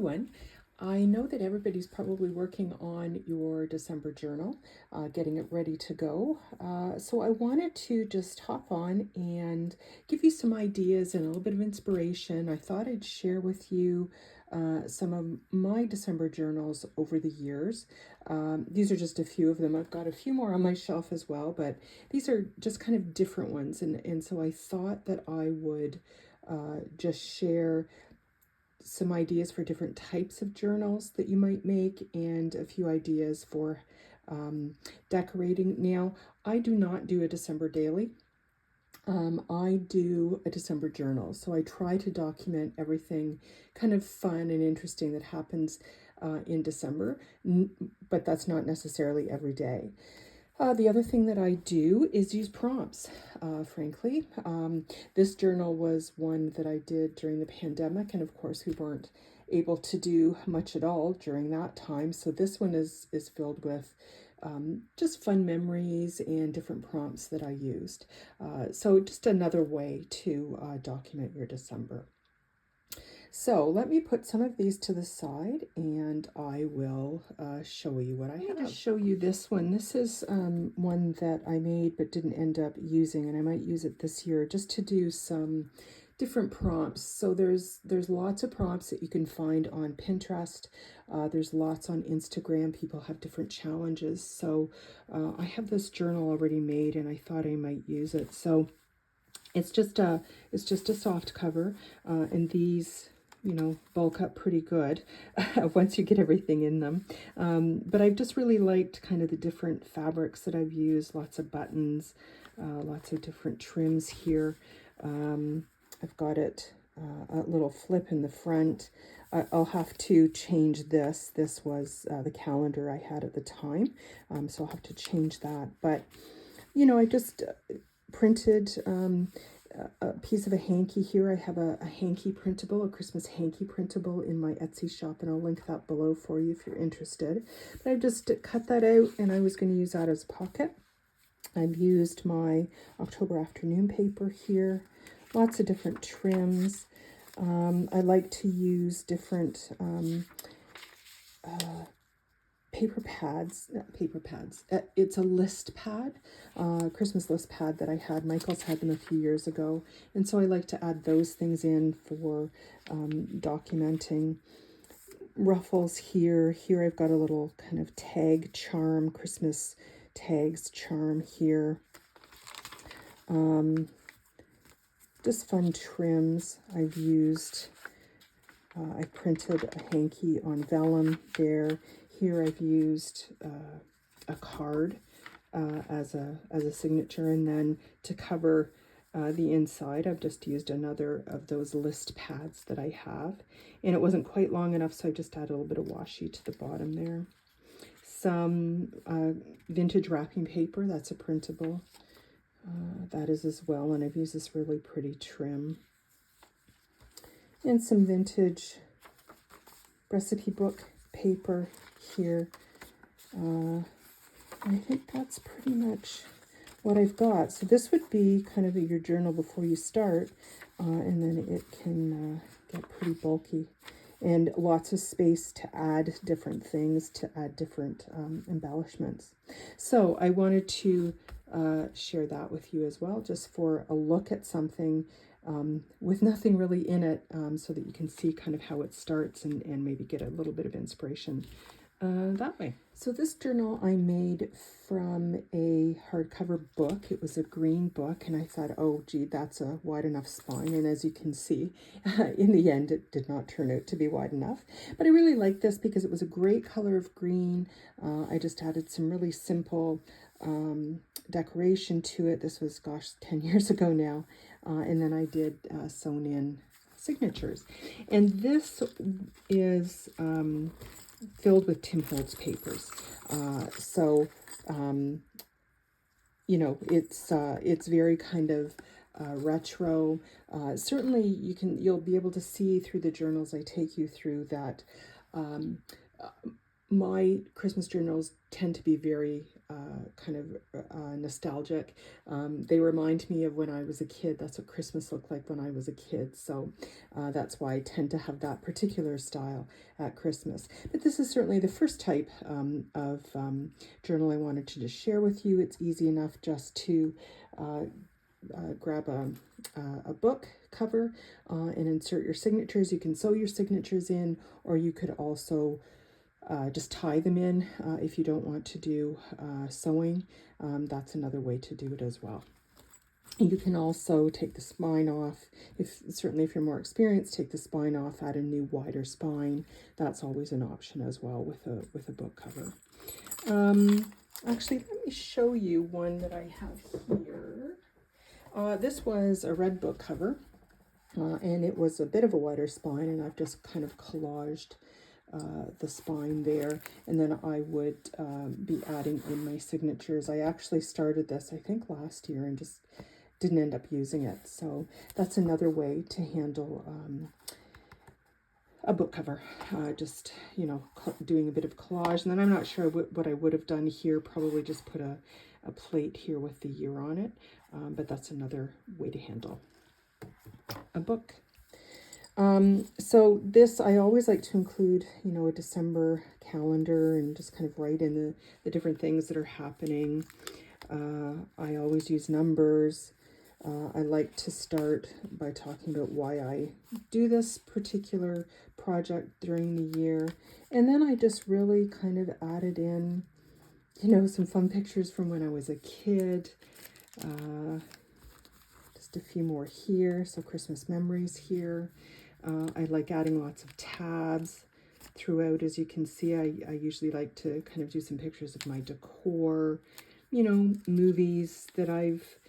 everyone. I know that everybody's probably working on your December journal, getting it ready to go. So I wanted to just hop on and give you some ideas and a little bit of inspiration. I thought I'd share with you some of my December journals over the years. These are just a few of them. I've got a few more on my shelf as well, but these are just kind of different ones. And so I thought that I would just share some ideas for different types of journals that you might make and a few ideas for decorating. Now, I do not do a December daily. I do a December journal. So I try to document everything kind of fun and interesting that happens in December, but that's not necessarily every day. The other thing that I do is use prompts, frankly. This journal was one that I did during the pandemic, and of course we weren't able to do much at all during that time. So this one is filled with just fun memories and different prompts that I used. So just another way to document your December. So let me put some of these to the side and I will show you what I have. Let me just show you this one. This is one that I made but didn't end up using, and I might use it this year just to do some different prompts. So there's lots of prompts that you can find on Pinterest. There's lots on Instagram. People have different challenges. So I have this journal already made and I thought I might use it. So it's just a soft cover, and these, you know, bulk up pretty good once you get everything in them. But I've just really liked kind of the different fabrics that I've used, lots of buttons, lots of different trims here. I've got it a little flip in the front. I'll have to change this. This was the calendar I had at the time, so I'll have to change that. But, you know, I just printed a piece of a hanky here. I have a hanky printable, a Christmas hanky printable in my Etsy shop, and I'll link that below for you if you're interested. But I've just cut that out, and I was going to use that as a pocket. I've used my October afternoon paper here, lots of different trims. I like to use different paper pads. It's a list pad, Christmas list pad that I had. Michael's had them a few years ago, and so I like to add those things in for documenting. Ruffles here. Here I've got a little kind of tag charm, Christmas tags charm here. Just fun trims I've used. I printed a hanky on vellum there. Here I've used a card as a signature, and then to cover the inside, I've just used another of those list pads that I have, and it wasn't quite long enough, so I just added a little bit of washi to the bottom there. Some vintage wrapping paper, that's a printable. That is as well, and I've used this really pretty trim. And some vintage recipe book paper here. I think that's pretty much what I've got. So this would be kind of your journal before you start, and then it can get pretty bulky. And lots of space to add different things, to add different embellishments. So I wanted to share that with you as well, just for a look at something with nothing really in it, so that you can see kind of how it starts and maybe get a little bit of inspiration that way. So this journal I made from a hardcover book. It was a green book, and I thought, oh gee, that's a wide enough spine, and as you can see, in the end it did not turn out to be wide enough. But I really liked this because it was a great color of green. I just added some really simple decoration to it. This was, gosh, 10 years ago now, and then I did sewn in signatures, and this is filled with Tim Holtz papers. You know, it's very kind of retro. Certainly you'll be able to see through the journals I take you through that my Christmas journals tend to be very kind of nostalgic. They remind me of when I was a kid. That's what Christmas looked like when I was a kid. So that's why I tend to have that particular style at Christmas. But this is certainly the first type of journal I wanted to just share with you. It's easy enough just to grab a book cover and insert your signatures. You can sew your signatures in, or you could also just tie them in if you don't want to do sewing. That's another way to do it as well. You can also take the spine off. Certainly if you're more experienced, take the spine off, add a new wider spine. That's always an option as well with a book cover. Actually, let me show you one that I have here. This was a red book cover, and it was a bit of a wider spine, and I've just kind of collaged the spine there, and then I would be adding in my signatures. I actually started this, I think, last year and just didn't end up using it. So that's another way to handle a book cover, just, you know, doing a bit of collage. And then I'm not sure what I would have done here, probably just put a plate here with the year on it, but that's another way to handle a book. So this, I always like to include, you know, a December calendar and just kind of write in the different things that are happening. I always use numbers. I like to start by talking about why I do this particular project during the year. And then I just really kind of added in, you know, some fun pictures from when I was a kid. Just a few more here. So Christmas memories here. I like adding lots of tabs throughout. As you can see, I usually like to kind of do some pictures of my decor, you know, movies that I've,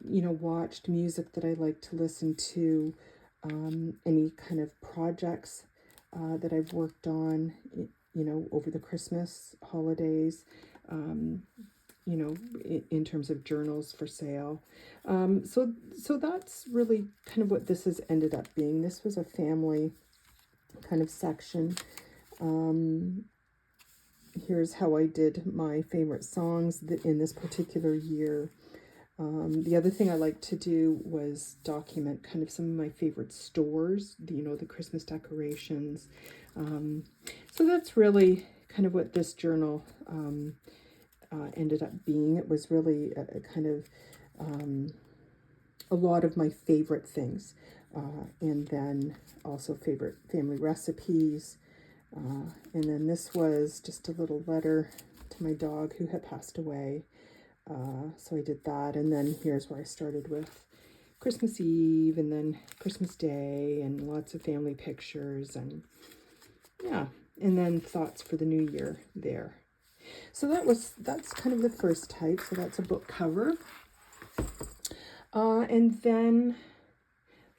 you know, watched, music that I like to listen to, any kind of projects that I've worked on, you know, over the Christmas holidays, you know, in terms of journals for sale. So that's really kind of what this has ended up being. This was a family kind of section. Here's how I did my favorite songs in this particular year. The other thing I like to do was document kind of some of my favorite stores, you know, the Christmas decorations. So that's really kind of what this journal ended up being. It was really a kind of a lot of my favorite things, and then also favorite family recipes. And then this was just a little letter to my dog who had passed away. So I did that, and then here's where I started with Christmas Eve and then Christmas Day and lots of family pictures, and yeah, and then thoughts for the new year there. So that's kind of the first type. So that's a book cover. And then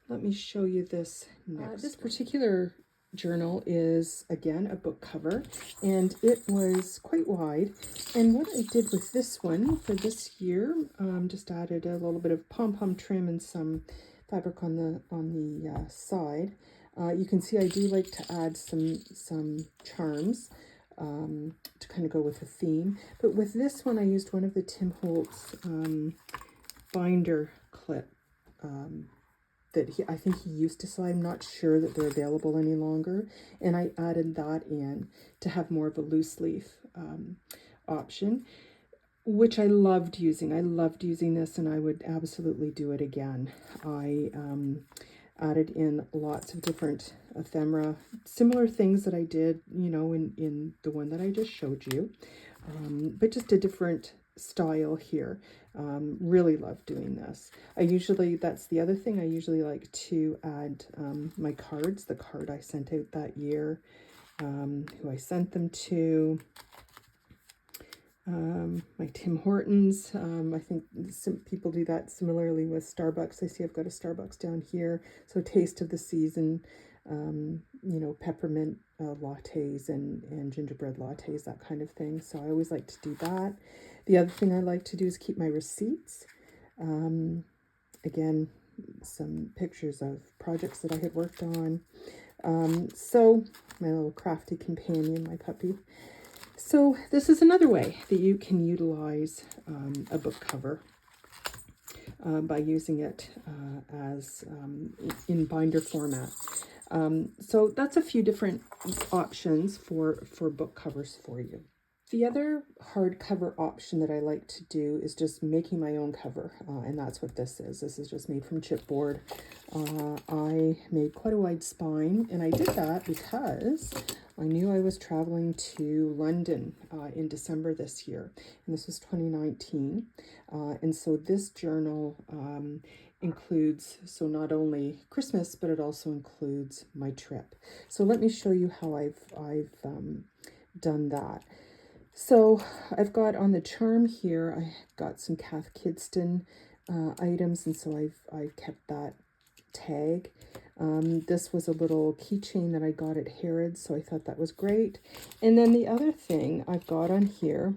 let me show you this next. This particular journal is, again, a book cover, and it was quite wide. And what I did with this one for this year, just added a little bit of pom-pom trim and some fabric on the side. You can see I do like to add some charms to kind of go with the theme. But with this one, I used one of the Tim Holtz binder clip that I think he used to sell. I'm not sure that they're available any longer. And I added that in to have more of a loose leaf option, which I loved using. I loved using this, and I would absolutely do it again. I added in lots of different ephemera, similar things that I did, you know, in the one that I just showed you, but just a different style here. Really love doing this. That's the other thing, I usually like to add my cards, the card I sent out that year, who I sent them to, my Tim Hortons. I think some people do that similarly with Starbucks. I see I've got a Starbucks down here. So taste of the season, you know, peppermint lattes and gingerbread lattes, that kind of thing. So I always like to do that. The other thing I like to do is keep my receipts. Again, some pictures of projects that I had worked on. So my little crafty companion, my puppy. So this is another way that you can utilize a book cover by using it as in binder format. So that's a few different options for book covers for you. The other hardcover option that I like to do is just making my own cover, and that's what this is. This is just made from chipboard. I made quite a wide spine, and I did that because I knew I was traveling to London in December this year, and this was 2019. And so this journal includes, so not only Christmas, but it also includes my trip. So let me show you how I've done that. So I've got on the charm here, I got some Kath Kidston items, and so I've kept that tag. This was a little keychain that I got at Harrods, so I thought that was great. And then the other thing I've got on here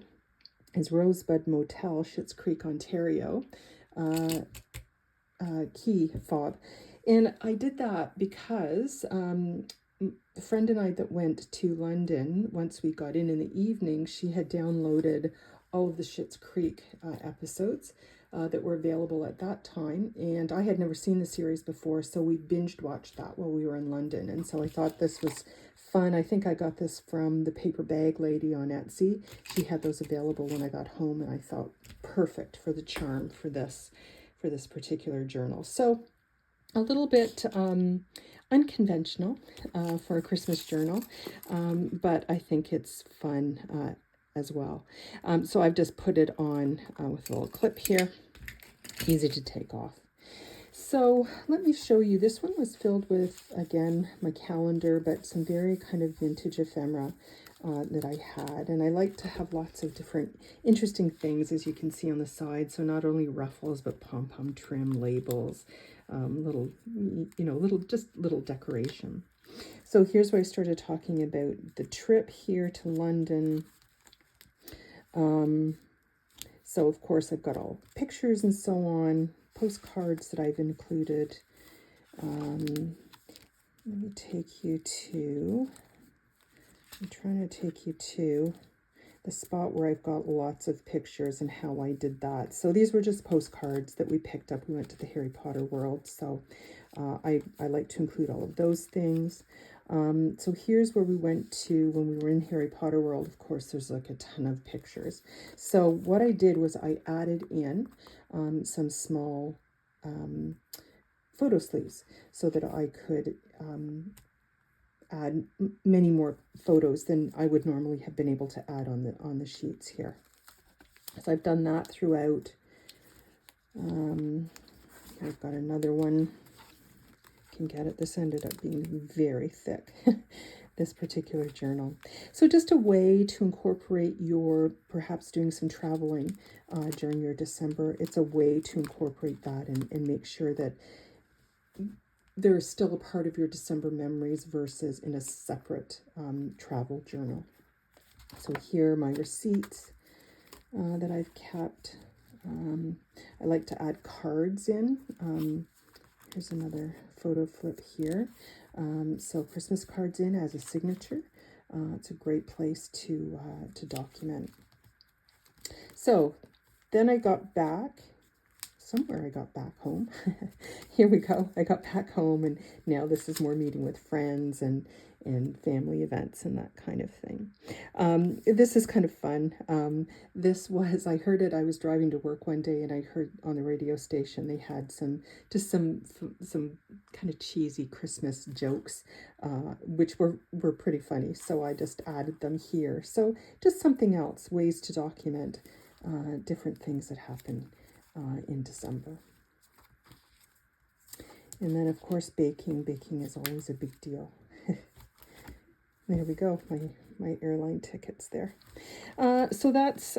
is Rosebud Motel, Schitt's Creek, Ontario, key fob. And I did that because a friend and I that went to London, once we got in the evening, she had downloaded all of the Schitt's Creek episodes that were available at that time. And I had never seen the series before, so we binged watched that while we were in London. And so I thought this was fun. I think I got this from the Paper Bag Lady on Etsy. She had those available when I got home, and I thought perfect for the charm for this particular journal. So a little bit unconventional for a Christmas journal, but I think it's fun as well. So I've just put it on with a little clip here, easy to take off. So let me show you. This one was filled with, again, my calendar, but some very kind of vintage ephemera that I had. And I like to have lots of different interesting things, as you can see on the side. So not only ruffles, but pom-pom trim, labels, little decoration. So here's where I started talking about the trip here to London. So of course I've got all pictures and so on, postcards that I've included. Let me take you to, I'm trying to take you to the spot where I've got lots of pictures and how I did that. So these were just postcards that we picked up. We went to the Harry Potter world, so I like to include all of those things. So here's where we went to when we were in Harry Potter world. Of course, there's like a ton of pictures. So what I did was I added in some small photo sleeves so that I could add many more photos than I would normally have been able to add on the sheets here. So I've done that throughout. I've got another one. Can get it. This ended up being very thick, this particular journal. So just a way to incorporate your, perhaps doing some traveling during your December. It's a way to incorporate that and make sure that they're still a part of your December memories versus in a separate travel journal. So here are my receipts that I've kept. I like to add cards in. Here's another photo flip here. So Christmas cards in as a signature. It's a great place to document. So then I got back. Somewhere I got back home. Here we go. I got back home, and now this is more meeting with friends and family events and that kind of thing. This is kind of fun. This was, I heard it, I was driving to work one day and I heard on the radio station they had some kind of cheesy Christmas jokes, which were pretty funny. So I just added them here. So just something else, ways to document different things that happen in December. And then of course baking is always a big deal. There we go, my airline tickets there. So that's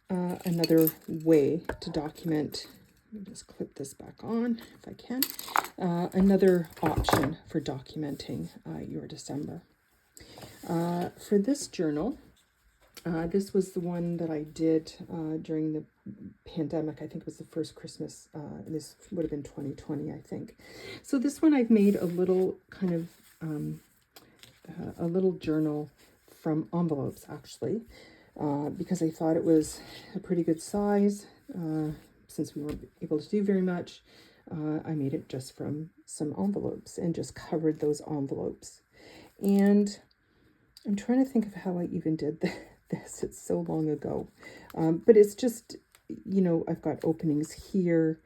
another way to document. Let me just clip this back on if I can. Another option for documenting your December. For this journal, this was the one that I did during the pandemic. I think it was the first Christmas. This would have been 2020, I think. So this one I've made a little kind of a little journal from envelopes, actually, because I thought it was a pretty good size. Since we weren't able to do very much, I made it just from some envelopes and just covered those envelopes. And I'm trying to think of how I even did this. It's so long ago. But it's just, I've got openings here.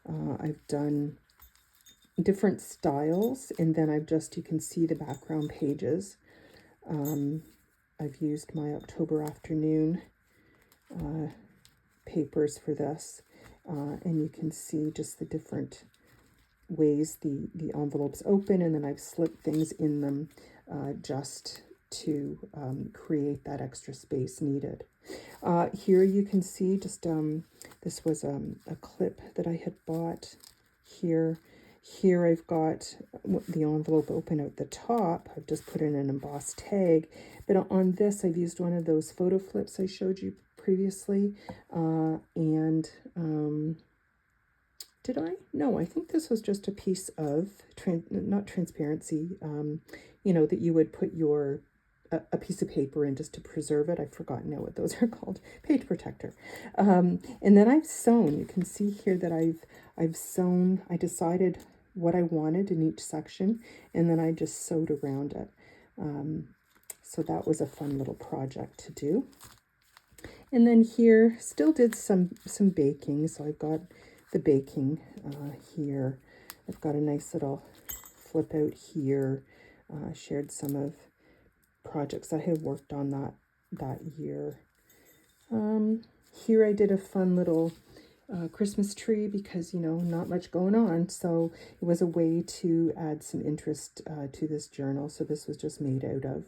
I've done different styles, and then you can see the background pages. I've used my October afternoon papers for this, and you can see just the different ways the envelopes open, and then I've slipped things in them just to create that extra space needed. Here you can see just this was a clip that I had bought here. Here I've got the envelope open at the top. I've just put in an embossed tag, but on this I've used one of those photo flips I showed you previously, and did I? No, I think this was just a piece of, not transparency, that you would put a piece of paper in just to preserve it. I've forgotten now what those are called. Page protector. And then I've sewn. You can see here that I've sewn. I decided what I wanted in each section, and then I just sewed around it. So that was a fun little project to do. And then here, still did some baking. So I've got the baking here. I've got a nice little flip out here. Shared some of projects I had worked on that year. Here I did a fun little Christmas tree because, not much going on. So it was a way to add some interest to this journal. So this was just made out of,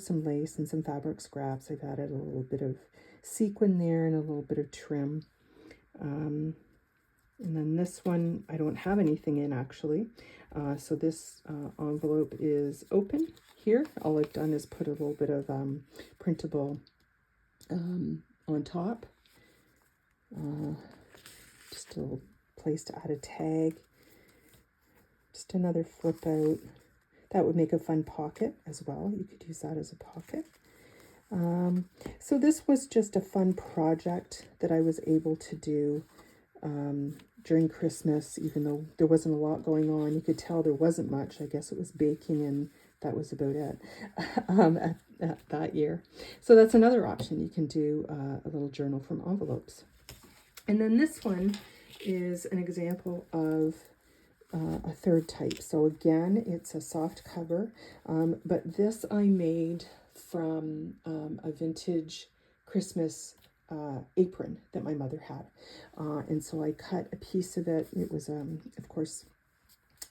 some lace and some fabric scraps. I've added a little bit of sequin there and a little bit of trim. And then this one, I don't have anything in actually. So this envelope is open here. All I've done is put a little bit of printable on top. Just a little place to add a tag. Just another flip out. That would make a fun pocket as well. You could use that as a pocket. So this was just a fun project that I was able to do during Christmas, even though there wasn't a lot going on. You could tell there wasn't much. I guess it was baking, and that was about it at that year. So that's another option. You can do a little journal from envelopes. And then this one is an example of a third type. So again, it's a soft cover, but this I made from a vintage Christmas apron that my mother had. And so I cut a piece of it. It was, of course,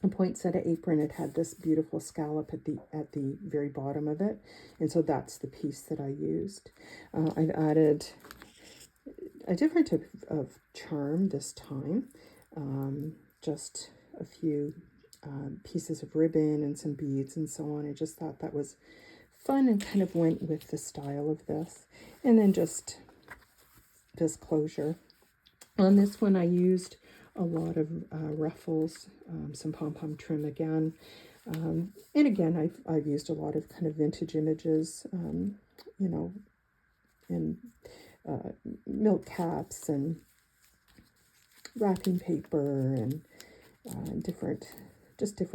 a poinsettia apron. It had this beautiful scallop at the very bottom of it. And so that's the piece that I used. I've added a different type of charm this time. Just a few pieces of ribbon and some beads and so on. I just thought that was fun and kind of went with the style of this. And then just this closure. On this one I used a lot of ruffles, some pom-pom trim again. And again, I've used a lot of kind of vintage images, and milk caps and wrapping paper and different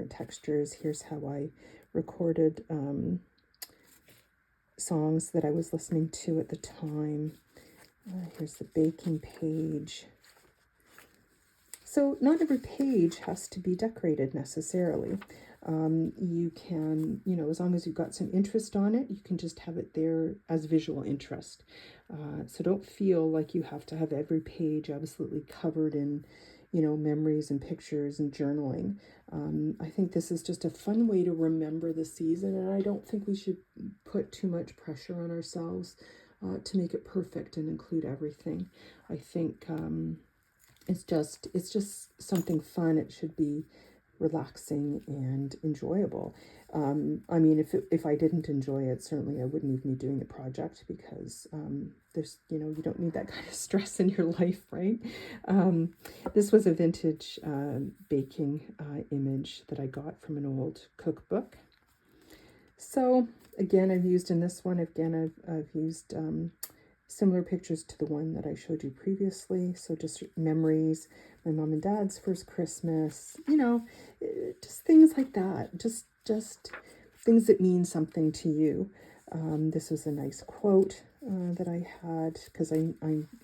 textures. Here's how I recorded songs that I was listening to at the time. Here's the baking page. So not every page has to be decorated necessarily. You can, as long as you've got some interest on it, you can just have it there as visual interest. So don't feel like you have to have every page absolutely covered in, memories and pictures and journaling. I think this is just a fun way to remember the season, and I don't think we should put too much pressure on ourselves to make it perfect and include everything. I think it's just something fun. It should be relaxing and enjoyable. I mean, if I didn't enjoy it, certainly I wouldn't even be doing the project, because there's, you don't need that kind of stress in your life, right? This was a vintage baking image that I got from an old cookbook. So again, I've used in this one, I've used similar pictures to the one that I showed you previously. So just memories, my mom and dad's first Christmas, just things like that. Just things that mean something to you. This was a nice quote that I had, because I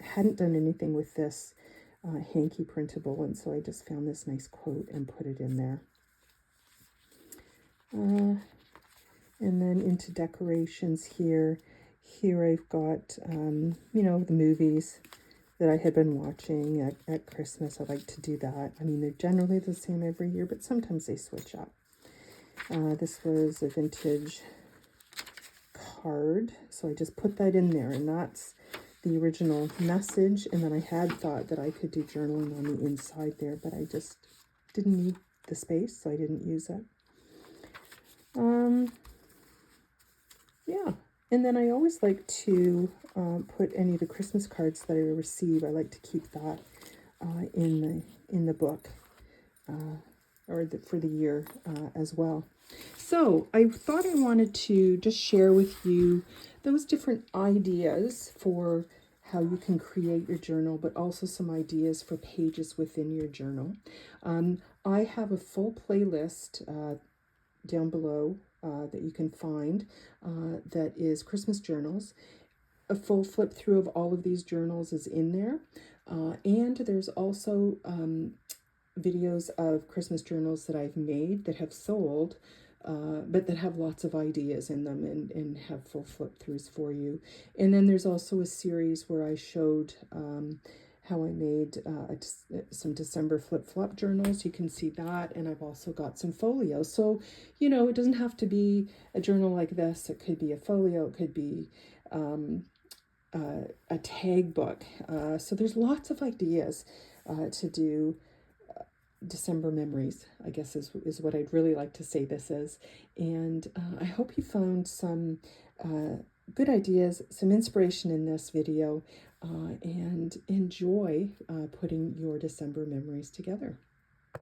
hadn't done anything with this hanky printable, and so I just found this nice quote and put it in there. And then into decorations here. Here I've got, the movies that I had been watching at Christmas. I like to do that. I mean, they're generally the same every year, but sometimes they switch up. This was a vintage card, so I just put that in there, and that's the original message. And then I had thought that I could do journaling on the inside there, but I just didn't need the space, so I didn't use it. Yeah, and then I always like to put any of the Christmas cards that I receive. I like to keep that in the book, for the year as well. So I thought I wanted to just share with you those different ideas for how you can create your journal, but also some ideas for pages within your journal. I have a full playlist down below that you can find that is Christmas journals. A full flip through of all of these journals is in there. And there's also videos of Christmas journals that I've made that have sold, but that have lots of ideas in them and have full flip throughs for you. And then there's also a series where I showed how I made some December flip-flop journals. You can see that, and I've also got some folios. So, it doesn't have to be a journal like this. It could be a folio, it could be a tag book. So there's lots of ideas to do December memories, I guess is what I'd really like to say this is. And I hope you found some good ideas, some inspiration in this video, and enjoy putting your December memories together.